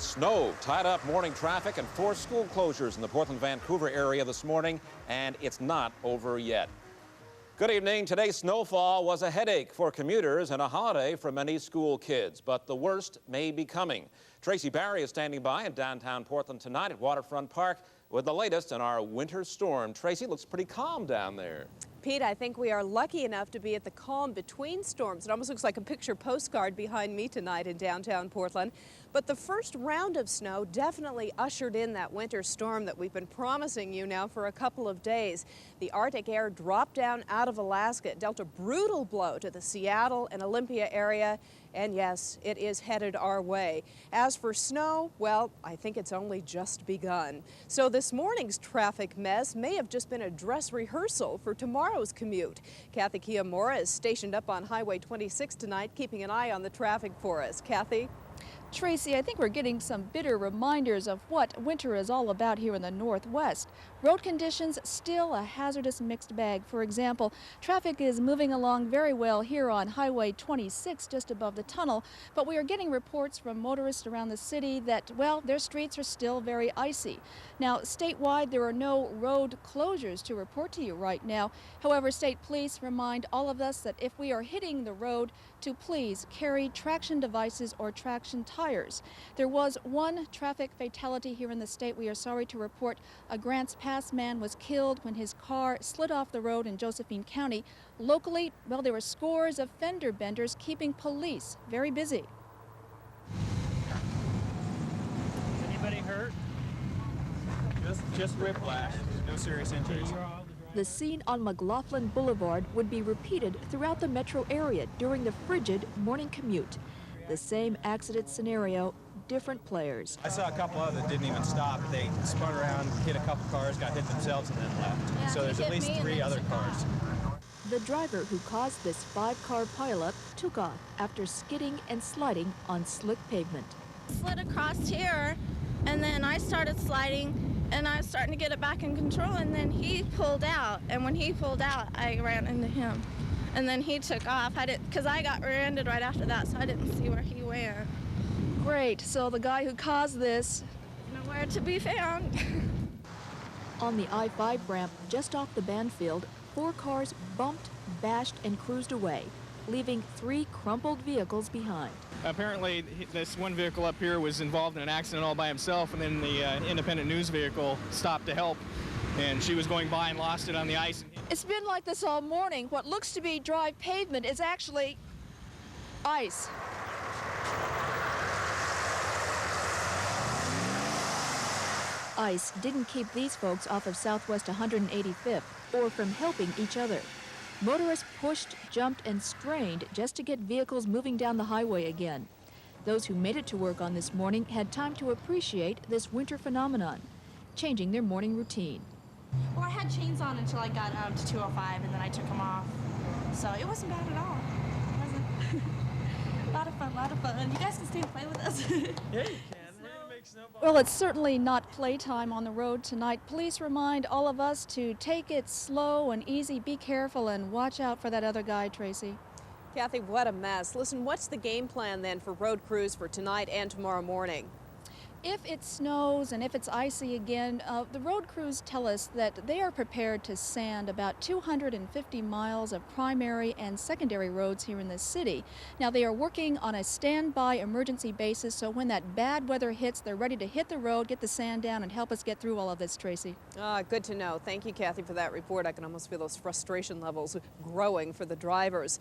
Snow tied up morning traffic and forced school closures in the Portland-Vancouver area this morning, and it's not over yet. Good evening. Today's snowfall was a headache for commuters and a holiday for many school kids, but the worst may be coming. Tracy Barry is standing by in downtown Portland tonight at Waterfront Park with the latest in our winter storm. Tracy, looks pretty calm down there. Pete, I think we are lucky enough to be at the calm between storms. It almost looks like a picture postcard behind me tonight in downtown Portland. But the first round of snow definitely ushered in that winter storm that we've been promising you now for a couple of days. The Arctic air dropped down out of Alaska. It dealt a brutal blow to the Seattle and Olympia area. And yes, it is headed our way. As for snow, well, I think it's only just begun. So this morning's traffic mess may have just been a dress rehearsal for tomorrow's commute. Kathy Kiyomura is stationed up on Highway 26 tonight, keeping an eye on the traffic for us. Kathy? Tracy, I think we're getting some bitter reminders of what winter is all about here in the Northwest. Road conditions still a hazardous mixed bag. For example, traffic is moving along very well here on Highway 26 just above the tunnel, but we are getting reports from motorists around the city that, well, their streets are still very icy. Now, statewide, there are no road closures to report to you right now. However, state police remind all of us that if we are hitting the road, to please carry traction devices or traction tires. There was one traffic fatality here in the state. We are sorry to report a Grants Pass man was killed when his car slid off the road in Josephine County. Locally, well, there were scores of fender benders keeping police very busy. Anybody hurt? Just whiplash. No serious injuries. The scene on McLaughlin Boulevard would be repeated throughout the metro area during the frigid morning commute. The same accident scenario, different players. I saw a couple others that didn't even stop. They spun around, hit a couple cars, got hit themselves, and then left. Yeah, so there's at least 3 other cars. The driver who caused this 5-car pileup took off after skidding and sliding on slick pavement. Slid across here, and then I started sliding, and I was starting to get it back in control, and then he pulled out, and when he pulled out, I ran into him. And then he took off. Because I got rear-ended right after that, so I didn't see where he went. Great, so the guy who caused this, Nowhere to be found. On the I-5 ramp just off the Banfield, 4 cars bumped, bashed, and cruised away, leaving 3 crumpled vehicles behind. Apparently, this one vehicle up here was involved in an accident all by himself, and then the independent news vehicle stopped to help, and she was going by and lost it on the ice. it's been like this all morning. What looks to be dry pavement is actually ice. Ice didn't keep these folks off of Southwest 185th or from helping each other. Motorists pushed, jumped, and strained just to get vehicles moving down the highway again. Those who made it to work on this morning had time to appreciate this winter phenomenon, changing their morning routine. Well, I had chains on until I got out to 205, and then I took them off. So it wasn't bad at all. It wasn't. A lot of fun, a lot of fun. You guys can stay and play with us. Yeah, you can. We're gonna make snowballs. Well, it's certainly not playtime on the road tonight. Police remind all of us to take it slow and easy, be careful, and watch out for that other guy, Tracy. Kathy, what a mess. Listen, what's the game plan then for road crews for tonight and tomorrow morning? If it snows and if it's icy again, the road crews tell us that they are prepared to sand about 250 miles of primary and secondary roads here in the city. Now, they are working on a standby emergency basis, so when that bad weather hits, they're ready to hit the road, get the sand down, and help us get through all of this, Tracy. Good to know. Thank you, Kathy, for that report. I can almost feel those frustration levels growing for the drivers.